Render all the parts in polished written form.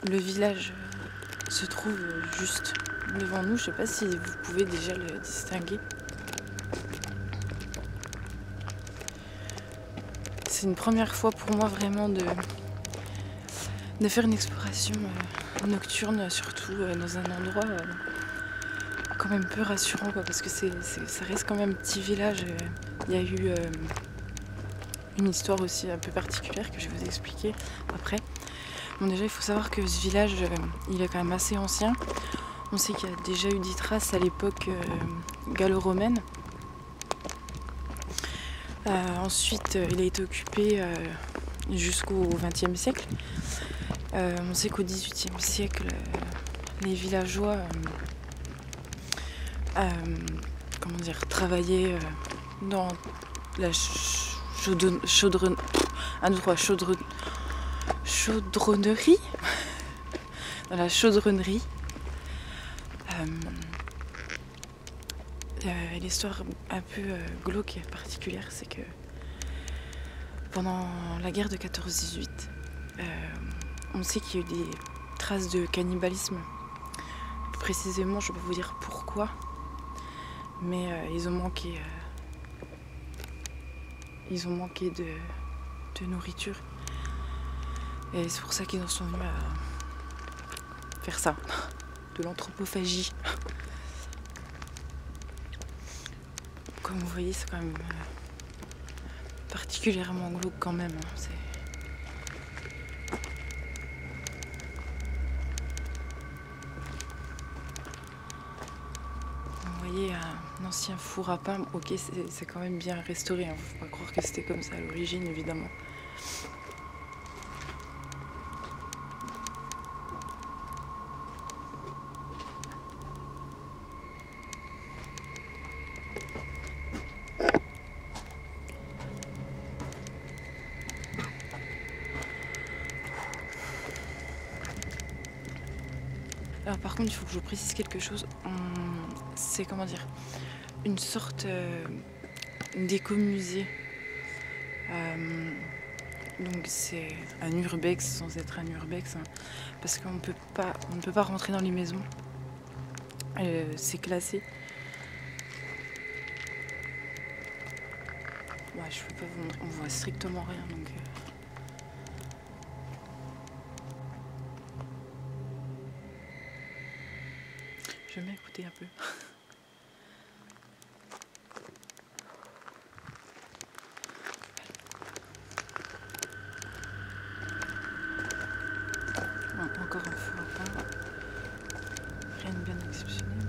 Le village se trouve juste devant nous. Je sais pas si vous pouvez déjà le distinguer. C'est une première fois pour moi vraiment de faire une exploration nocturne, surtout dans un endroit quand même peu rassurant, quoi, parce que ça reste quand même un petit village. Il y a eu une histoire aussi un peu particulière que je vais vous expliquer après. Bon, déjà il faut savoir que ce village il est quand même assez ancien. On sait qu'il y a déjà eu des traces à l'époque gallo-romaine. Ensuite il a été occupé jusqu'au XXe siècle. On sait qu'au XVIIIe siècle les villageois travaillaient dans la chaudronnerie. Dans la chaudronnerie. L'histoire un peu glauque et particulière, c'est que pendant la guerre de 14-18, on sait qu'il y a eu des traces de cannibalisme. Précisément, je ne peux pas vous dire pourquoi, mais ils ont manqué de nourriture. Et c'est pour ça qu'ils en sont venus à faire ça, de l'anthropophagie. Comme vous voyez, c'est quand même particulièrement glauque quand même. Vous voyez un ancien four à pain, ok, c'est quand même bien restauré, hein. Faut pas croire que c'était comme ça à l'origine, évidemment. Alors par contre, il faut que je précise quelque chose. C'est comment dire, une sorte d'écomusée. Donc c'est un urbex sans être un urbex, hein, parce qu'on ne peut pas rentrer dans les maisons. C'est classé. Ouais, je peux pas vous montrer, on voit strictement rien donc. Je vais m'écouter un peu. Bon, encore un four à pain. Rien de bien exceptionnel.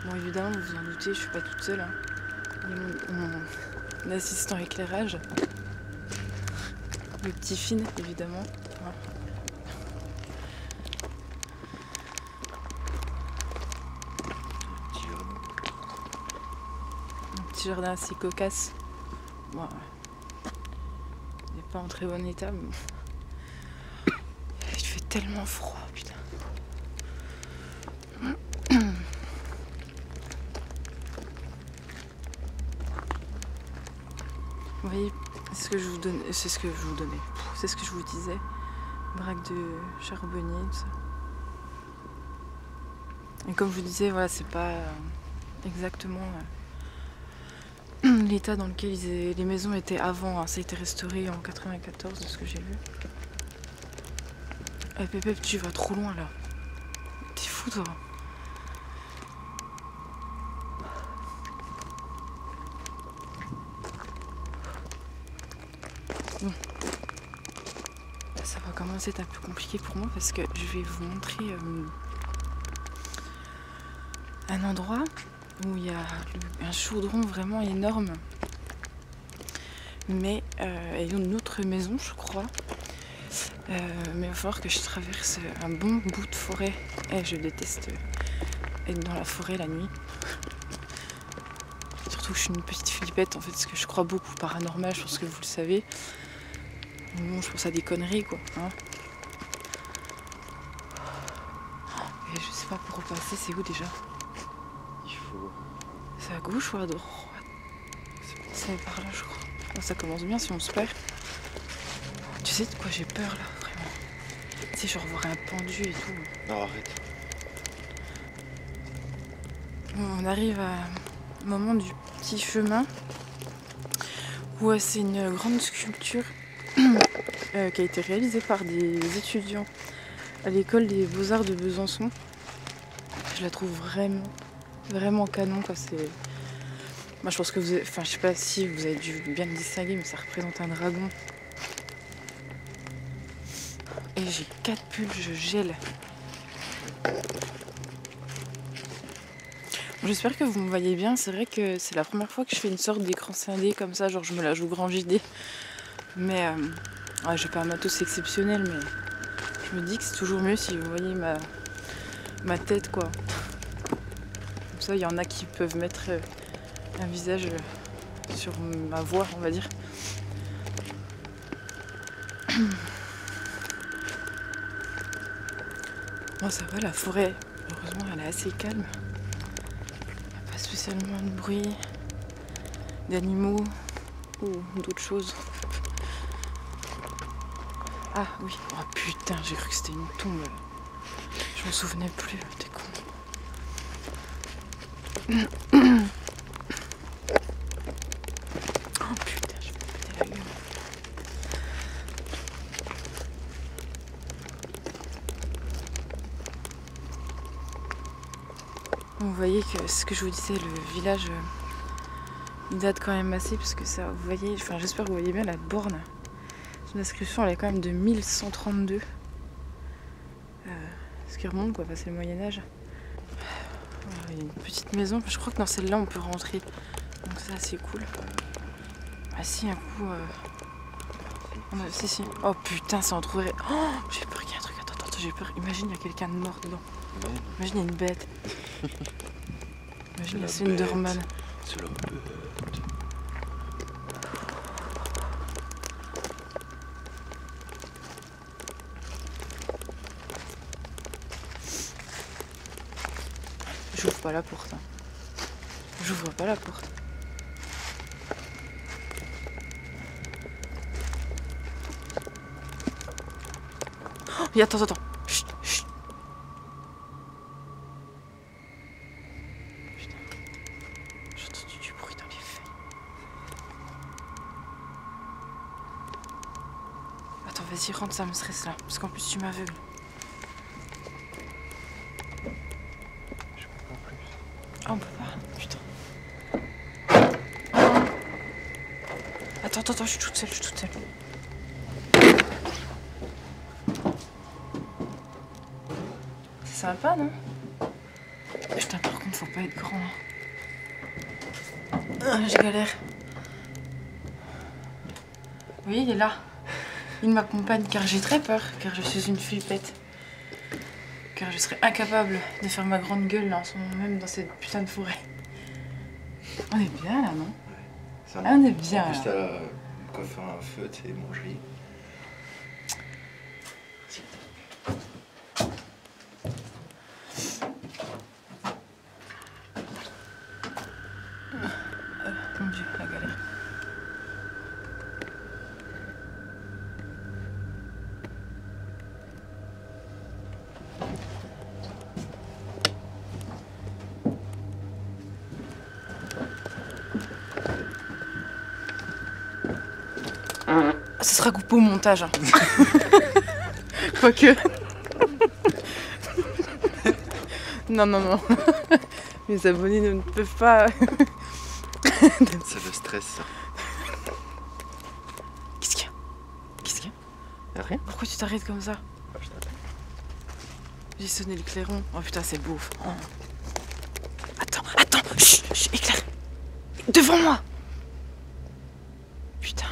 Bon, évidemment, vous vous en doutez, je suis pas toute seule, hein. Il y a mon assistant éclairage. Le petit Finn, évidemment. Un petit jardin assez cocasse. Bon, il n'est pas en très bon état, mais bon. Il fait tellement froid, putain. Vous voyez, c'est ce que je vous disais. Braque de charbonnier, tout ça. Et comme je vous disais, voilà, c'est pas exactement l'état dans lequel les maisons étaient avant, hein. Ça a été restauré en 94, de ce que j'ai vu. Eh Pépé, tu vas trop loin là. T'es fou toi. Bon. Ça va commencer à être un peu compliqué pour moi parce que je vais vous montrer un endroit où il y a un chaudron vraiment énorme. Mais il y a une autre maison, je crois. Mais il va falloir que je traverse un bon bout de forêt. Je déteste être dans la forêt la nuit. Surtout que je suis une petite flippette en fait, parce que je crois beaucoup au paranormal, je pense que vous le savez. Bon, je pense à des conneries quoi. Hein. Et je sais pas pour repasser, c'est où déjà? Il faut C'est à gauche ou à droite? C'est par là, je crois. Oh, ça commence bien si on se perd. Tu sais de quoi j'ai peur là, vraiment? Tu sais, je revois un pendu et tout. Non, arrête. Bon, on arrive au moment du petit chemin où c'est une grande sculpture qui a été réalisée par des étudiants à l'école des Beaux-Arts de Besançon. Je la trouve vraiment canon quoi. C'est... Moi je pense que vous avez... Enfin je sais pas si vous avez dû bien le distinguer, mais ça représente un dragon. Et j'ai 4 pulls, je gèle. J'espère que vous me voyez bien, c'est vrai que c'est la première fois que je fais une sorte d'écran scindé comme ça, genre je me la joue grand JD. Mais ouais, j'ai pas un matos exceptionnel, mais je me dis que c'est toujours mieux si vous voyez ma tête quoi. Comme ça, il y en a qui peuvent mettre un visage sur ma voix, on va dire. Bon, ça va, la forêt, heureusement, elle est assez calme. Il n'y a pas spécialement de bruit d'animaux ou d'autres choses. Ah oui, oh putain, j'ai cru que c'était une tombe. Je m'en souvenais plus, t'es con. Oh putain, je vais me péter la gueule. Vous voyez que ce que je vous disais, le village il date quand même assez parce que ça, vous voyez, enfin j'espère que vous voyez bien la borne. Son inscription elle est quand même de 1132. Ce qui remonte quoi, enfin, c'est le Moyen-Âge. Il y a une petite maison, je crois que dans celle-là on peut rentrer. Donc ça c'est cool. Ah si, un coup. Si. Oh putain, c'est entrouvert. Oh, j'ai peur qu'il y ait un truc. Attends, j'ai peur. Imagine, il y a quelqu'un de mort dedans. Ouais. Imagine, il y a une bête. Imagine, c'est une Dorman. C'est la bête. J'ouvre pas la porte. Hein. J'ouvre pas la porte. Oh, attends. Chut. Putain. J'ai entendu du bruit dans les feuilles. Attends, vas-y, rentre, ça me stresse là. Parce qu'en plus, tu m'aveugles. Oh, on peut pas, putain. Attends, je suis toute seule. C'est sympa, non? Putain, par contre, faut pas être grand. Ah, je galère. Oui, il est là. Il m'accompagne car j'ai très peur, car je suis une flippette. Car je serais incapable de faire ma grande gueule là, en ce moment même dans cette putain de forêt. On est bien là, non? Ouais, on est bien. En plus, t'as quoi faire un feu, tu sais, manger. Mon Dieu, la galère. Ça sera coupé au montage. Hein. Quoique. Non. Mes abonnés ne peuvent pas. C'est le stress, ça. Qu'est-ce qu'il y a? Y'a rien? Pourquoi tu t'arrêtes comme ça? Ah, je t'attends. J'ai sonné le clairon. Oh putain, c'est beau. Oh. Attends. Chut, éclaire. Devant moi. Putain.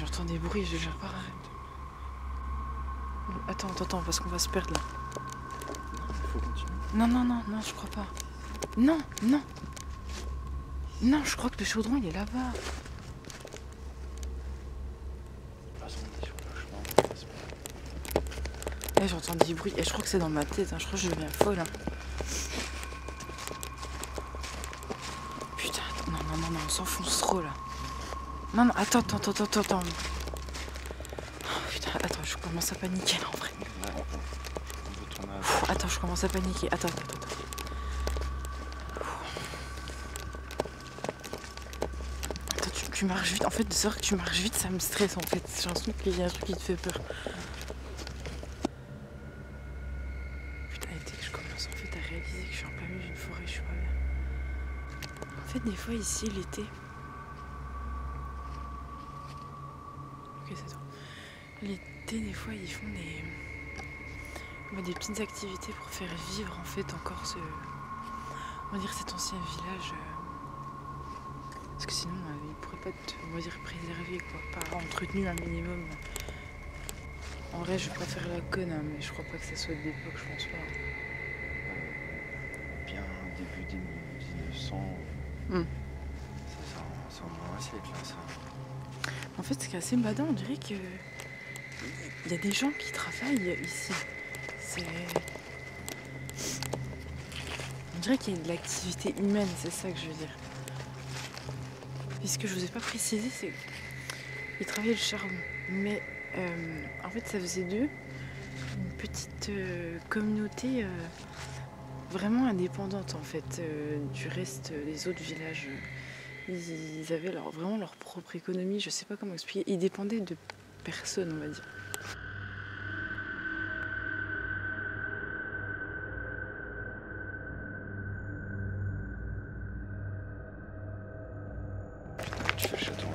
J'entends des bruits, je gère pas. Attends, parce qu'on va se perdre là. Faut continuer. Non, je crois pas. Non, je crois que le chaudron il est là-bas. J'entends des bruits et je crois que c'est dans ma tête, hein. Je crois que je deviens folle. Hein. non, on s'enfonce trop là. Non, non, attends. Oh, putain, attends, je commence à paniquer là en vrai. Là, on peut tourner à Pff, attends, je commence à paniquer. Attends. Attends, tu marches vite. En fait, de savoir que tu marches vite, ça me stresse en fait. J'ai l'impression qu'il y a un truc qui te fait peur. Putain, dès que je commence en fait à réaliser que je suis en plein milieu d'une forêt, je suis pas bien. En fait, des fois ici, l'été. Ok, c'est tout. L'été, des fois, ils font des petites activités pour faire vivre en fait encore on va dire cet ancien village. Parce que sinon, il pourrait pas être, on va dire, préservé, quoi, pas entretenu un minimum. En vrai, je vais pas faire la conne, hein, mais je crois pas que ça soit d'époque, je pense pas. bien début des 1900. C'est au moins un siècle, là, ça. En fait, ce qui est assez badant, on dirait que il y a des gens qui travaillent ici. On dirait qu'il y a de l'activité humaine, c'est ça que je veux dire. Et ce que je vous ai pas précisé, c'est qu'ils travaillaient le charbon. Mais en fait, ça faisait d'eux une petite communauté vraiment indépendante en fait du reste des autres villages. Ils avaient vraiment leur propre économie, je sais pas comment expliquer. Ils dépendaient de personne, on va dire. Tu fais le château.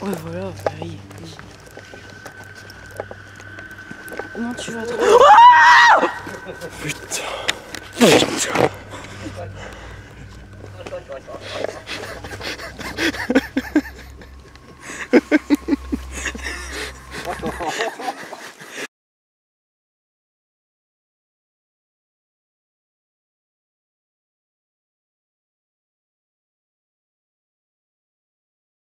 Ouais, voilà, oui. Non, tu vas trop. Putain.